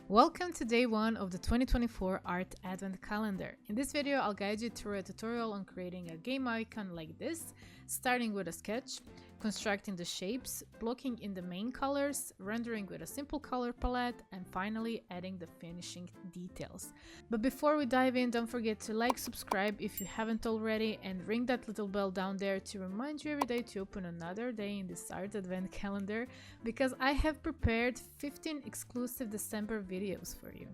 Welcome to day one of the 2024 Art Advent Calendar. In this video, I'll guide you through a tutorial on creating a game icon like this, starting with a sketch, constructing the shapes, blocking in the main colors, rendering with a simple color palette, and finally adding the finishing details. But before we dive in, don't forget to like, subscribe if you haven't already, and ring that little bell down there to remind you every day to open another day in this Art Advent Calendar, because I have prepared 15 exclusive December videos for you.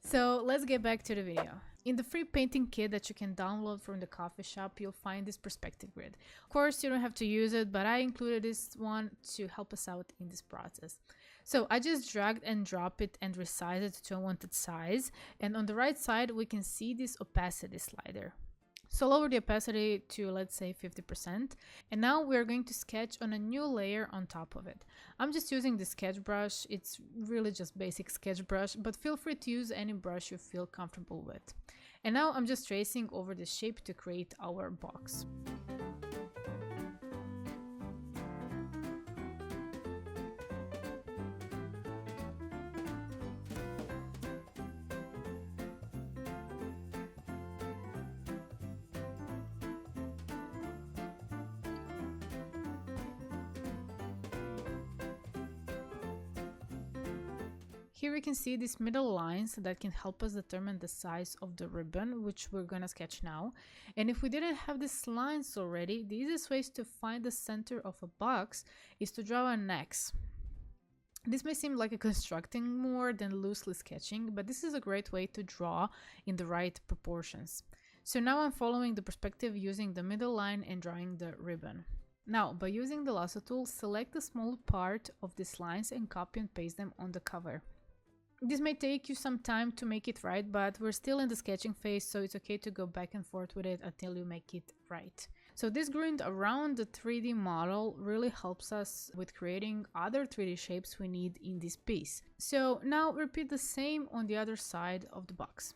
So let's get back to the video. In the free painting kit that you can download from the coffee shop, you'll find this perspective grid. Of course, you don't have to use it, but I included this one to help us out in this process. So I just dragged and dropped it and resized it to a wanted size. And on the right side, we can see this opacity slider. So lower the opacity to, let's say, 50%. And now we're going to sketch on a new layer on top of it. I'm just using the sketch brush. It's really just basic sketch brush, but feel free to use any brush you feel comfortable with. And now I'm just tracing over the shape to create our box. Here we can see these middle lines that can help us determine the size of the ribbon, which we're gonna sketch now. And if we didn't have these lines already, the easiest ways to find the center of a box is to draw an X. This may seem like a constructing more than loosely sketching, but this is a great way to draw in the right proportions. So now I'm following the perspective using the middle line and drawing the ribbon. Now, by using the lasso tool, select the small part of these lines and copy and paste them on the cover. This may take you some time to make it right, but we're still in the sketching phase, so it's okay to go back and forth with it until you make it right. So this grid around the 3D model really helps us with creating other 3D shapes we need in this piece. So now repeat the same on the other side of the box.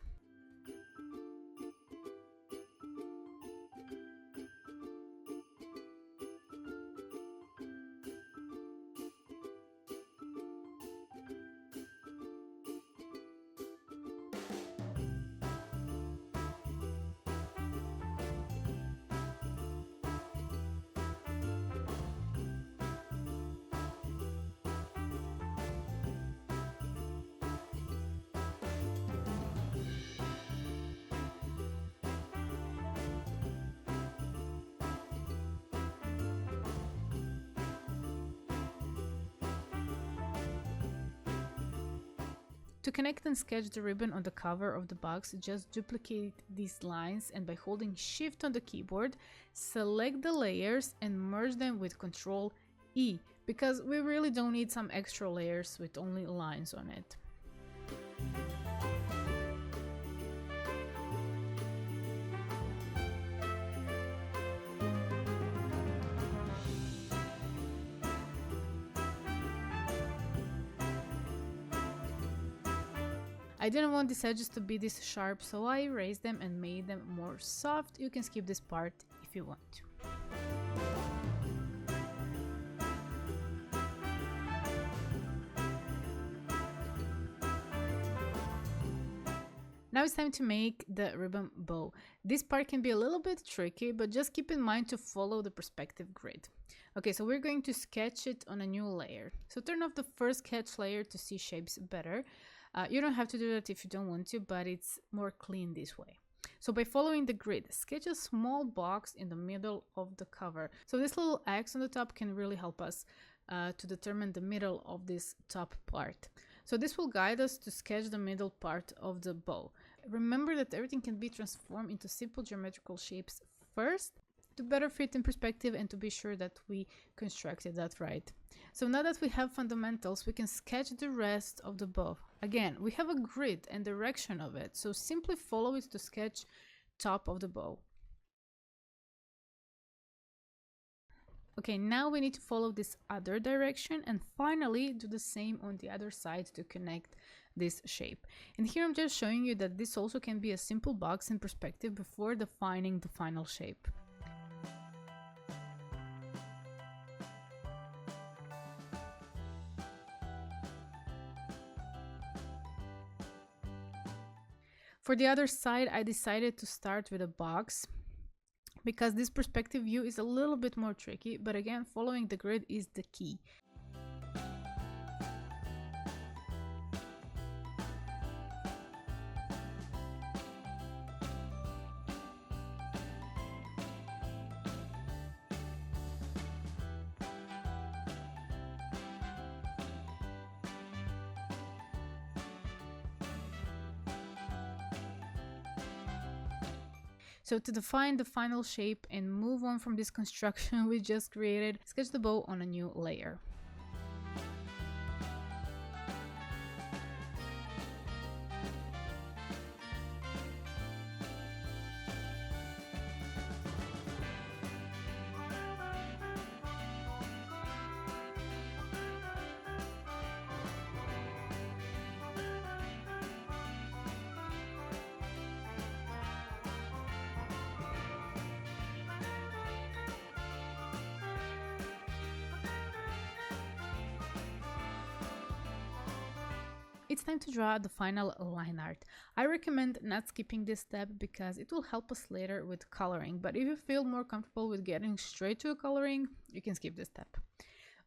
To connect and sketch the ribbon on the cover of the box, just duplicate these lines and by holding Shift on the keyboard, select the layers and merge them with Ctrl E, because we really don't need some extra layers with only lines on it. I didn't want these edges to be this sharp, so I erased them and made them more soft. You can skip this part if you want to. Now it's time to make the ribbon bow. This part can be a little bit tricky, but just keep in mind to follow the perspective grid. Okay, so we're going to sketch it on a new layer. So turn off the first sketch layer to see shapes better. You don't have to do that if you don't want to, but it's more clean this way. So by following the grid, sketch a small box in the middle of the cover. So this little X on the top can really help us to determine the middle of this top part. So this will guide us to sketch the middle part of the bow. Remember that everything can be transformed into simple geometrical shapes first to better fit in perspective and to be sure that we constructed that right. So now that we have fundamentals, we can sketch the rest of the bow. Again, we have a grid and direction of it, so simply follow it to sketch top of the bow. Okay, now we need to follow this other direction and finally do the same on the other side to connect this shape. And here I'm just showing you that this also can be a simple box in perspective before defining the final shape. For the other side, I decided to start with a box because this perspective view is a little bit more tricky, but again, following the grid is the key. So to define the final shape and move on from this construction we just created, sketch the bow on a new layer. It's time to draw the final line art. I recommend not skipping this step because it will help us later with coloring, but if you feel more comfortable with getting straight to coloring, you can skip this step.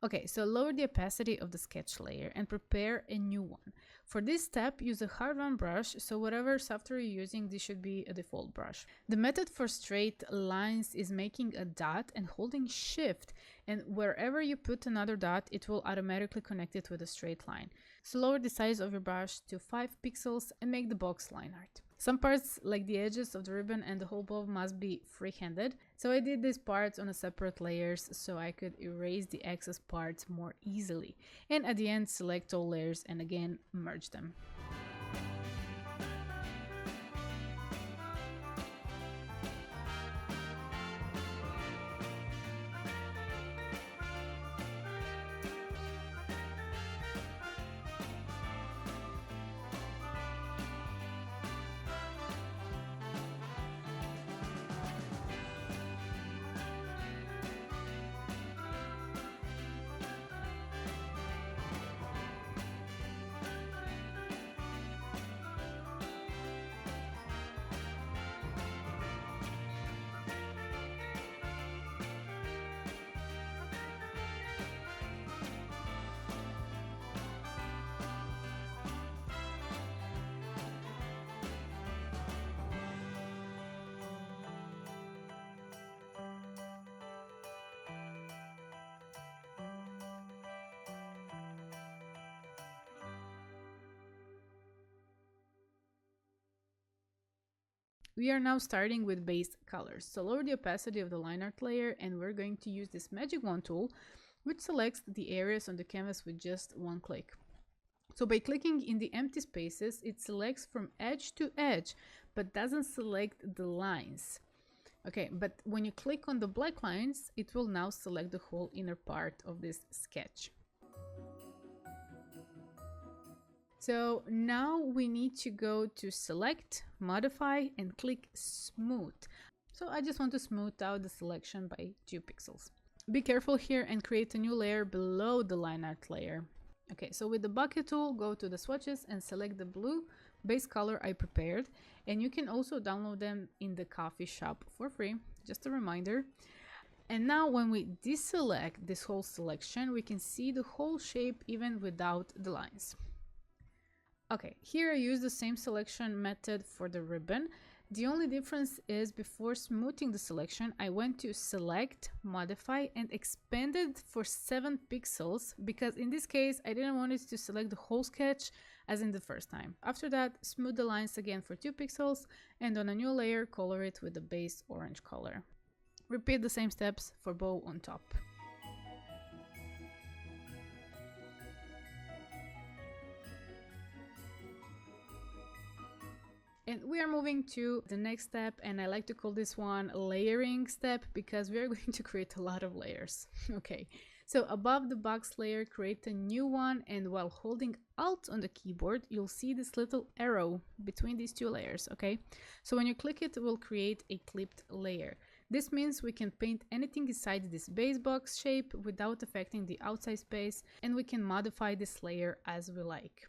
Okay, so lower the opacity of the sketch layer and prepare a new one. For this step, use a hard round brush, so whatever software you're using, this should be a default brush. The method for straight lines is making a dot and holding shift, and wherever you put another dot, it will automatically connect it with a straight line. So lower the size of your brush to 5 pixels and make the box line art. Some parts, like the edges of the ribbon and the whole bow, must be free-handed. So I did these parts on a separate layers so I could erase the excess parts more easily. And at the end, select all layers and again, merge them. We are now starting with base colors. So lower the opacity of the line art layer and we're going to use this magic wand tool, which selects the areas on the canvas with just one click. So by clicking in the empty spaces, it selects from edge to edge, but doesn't select the lines. Okay, but when you click on the black lines, it will now select the whole inner part of this sketch. So now we need to go to select, modify, and click smooth. So I just want to smooth out the selection by 2 pixels. Be careful here and create a new layer below the line art layer. Okay, so with the bucket tool, go to the swatches and select the blue base color I prepared. And you can also download them in the coffee shop for free, just a reminder. And now when we deselect this whole selection, we can see the whole shape even without the lines. Okay, here I use the same selection method for the ribbon. The only difference is before smoothing the selection, I went to select, modify, and expanded for 7 pixels because in this case, I didn't want it to select the whole sketch as in the first time. After that, smooth the lines again for 2 pixels and on a new layer, color it with the base orange color. Repeat the same steps for bow on top. And we are moving to the next step, and I like to call this one layering step because we are going to create a lot of layers. Okay, so above the box layer, create a new one, and while holding Alt on the keyboard, you'll see this little arrow between these 2 layers, okay? So when you click it, it will create a clipped layer. This means we can paint anything inside this base box shape without affecting the outside space, and we can modify this layer as we like.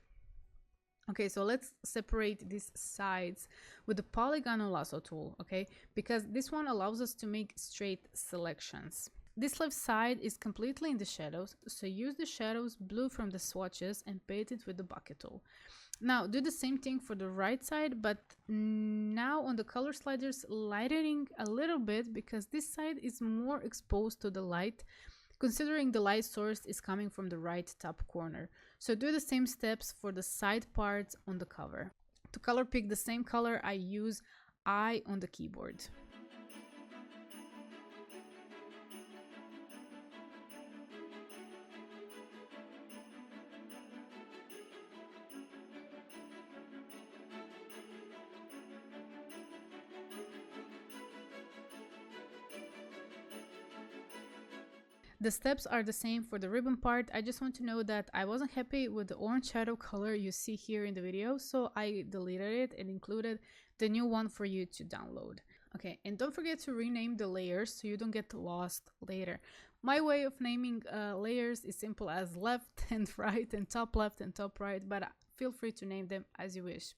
Okay, so let's separate these sides with the polygonal lasso tool, okay? Because this one allows us to make straight selections. This left side is completely in the shadows, so use the shadows blue from the swatches and paint it with the bucket tool. Now do the same thing for the right side, but now on the color sliders, lightening a little bit because this side is more exposed to the light, considering the light source is coming from the right top corner. So do the same steps for the side parts on the cover. To color pick the same color, I use I on the keyboard. The steps are the same for the ribbon part. I just want to know that I wasn't happy with the orange shadow color you see here in the video, so I deleted it and included the new one for you to download. Okay, and don't forget to rename the layers so you don't get lost later. My way of naming layers is simple as left and right and top left and top right, but feel free to name them as you wish.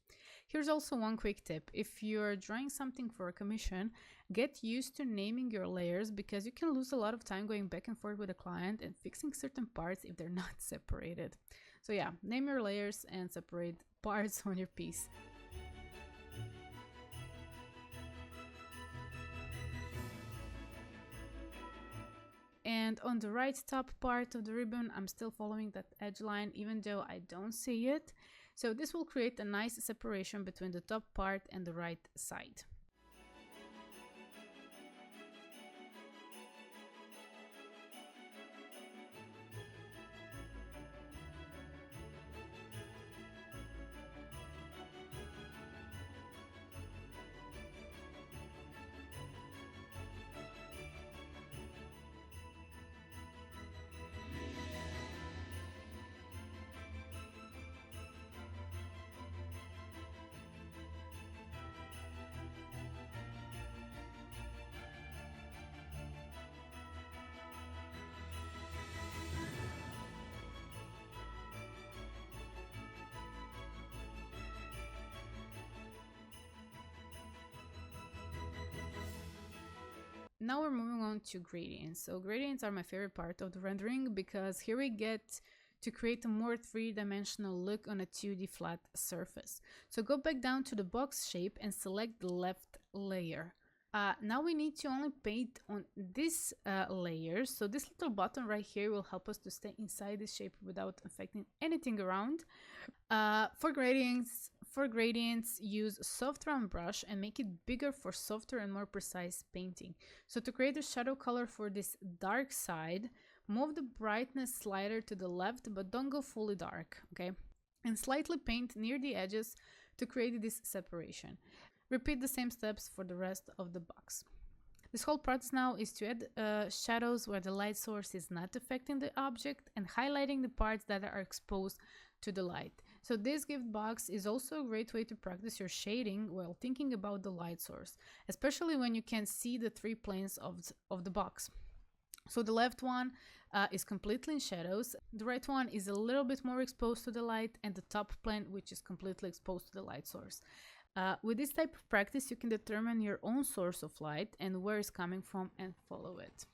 Here's also one quick tip. If you're drawing something for a commission, get used to naming your layers because you can lose a lot of time going back and forth with a client and fixing certain parts if they're not separated. So yeah, name your layers and separate parts on your piece. And on the right top part of the ribbon, I'm still following that edge line even though I don't see it. So this will create a nice separation between the top part and the right side. Now we're moving on to gradients. So gradients are my favorite part of the rendering because here we get to create a more three-dimensional look on a 2D flat surface. So go back down to the box shape and select the left layer. Now we need to only paint on this layer. So this little button right here will help us to stay inside this shape without affecting anything around. For gradients, use soft round brush and make it bigger for softer and more precise painting. So to create a shadow color for this dark side, move the brightness slider to the left, but don't go fully dark, okay? And slightly paint near the edges to create this separation. Repeat the same steps for the rest of the box. This whole process now is to add shadows where the light source is not affecting the object and highlighting the parts that are exposed to the light. So this gift box is also a great way to practice your shading while thinking about the light source, especially when you can see the three planes of the box. So the left one is completely in shadows, the right one is a little bit more exposed to the light, and the top plane which is completely exposed to the light source. With this type of practice, you can determine your own source of light and where it's coming from and follow it.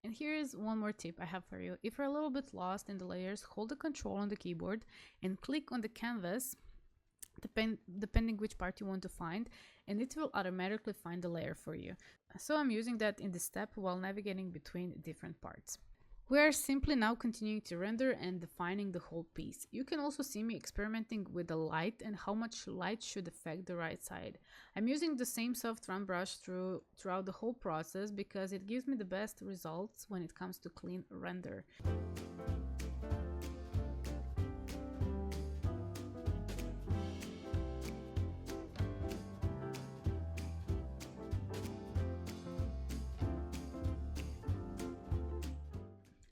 And here is one more tip I have for you. If you're a little bit lost in the layers, hold the control on the keyboard and click on the canvas, depending which part you want to find, and it will automatically find the layer for you. So I'm using that in this step while navigating between different parts. We are simply now continuing to render and defining the whole piece. You can also see me experimenting with the light and how much light should affect the right side. I'm using the same soft round brush throughout the whole process because it gives me the best results when it comes to clean render.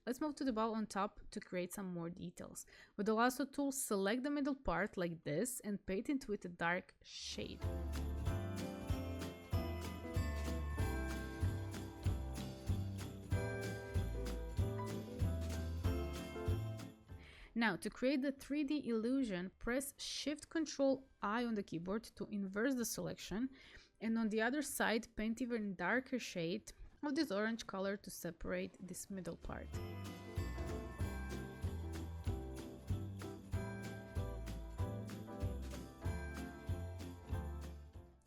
Let's move to the bow on top to create some more details. With the lasso tool, select the middle part like this and paint it with a dark shade. Now, to create the 3D illusion, press Shift-Control-I on the keyboard to inverse the selection, and on the other side, paint even darker shade of this orange color to separate this middle part.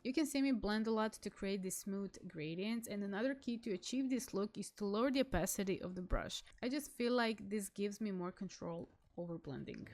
You can see me blend a lot to create these smooth gradients, and another key to achieve this look is to lower the opacity of the brush. I just feel like this gives me more control over blending.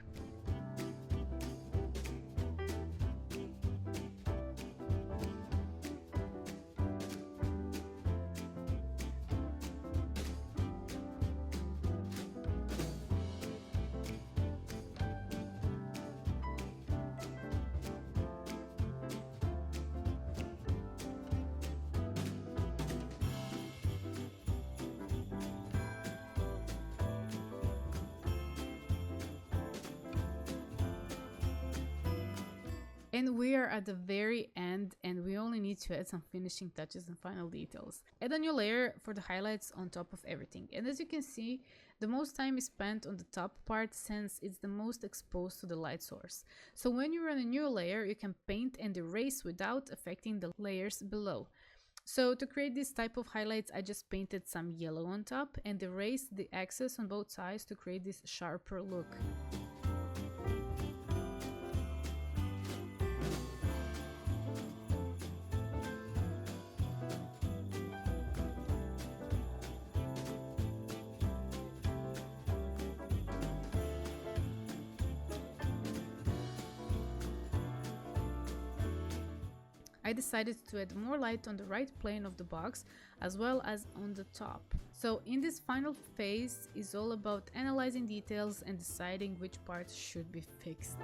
And we are at the very end, and we only need to add some finishing touches and final details. Add a new layer for the highlights on top of everything. And as you can see, the most time is spent on the top part since it's the most exposed to the light source. So when you run a new layer, you can paint and erase without affecting the layers below. So to create this type of highlights, I just painted some yellow on top and erased the excess on both sides to create this sharper look. I decided to add more light on the right plane of the box as well as on the top. So in this final phase is all about analyzing details and deciding which parts should be fixed.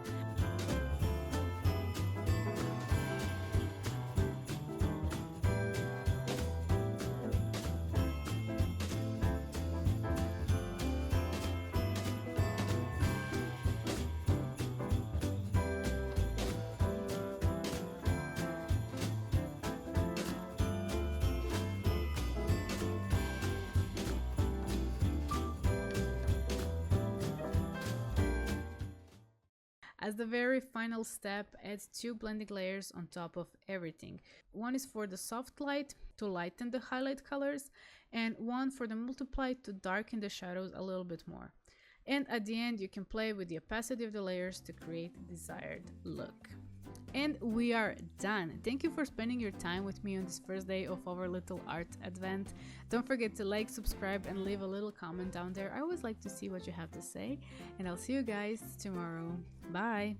As the very final step, add 2 blending layers on top of everything. One is for the soft light to lighten the highlight colors, and one for the multiply to darken the shadows a little bit more. And at the end, you can play with the opacity of the layers to create the desired look. And we are done. Thank you for spending your time with me on this first day of our little art advent. Don't forget to like, subscribe, and leave a little comment down there. I always like to see what you have to say. And I'll see you guys tomorrow. Bye!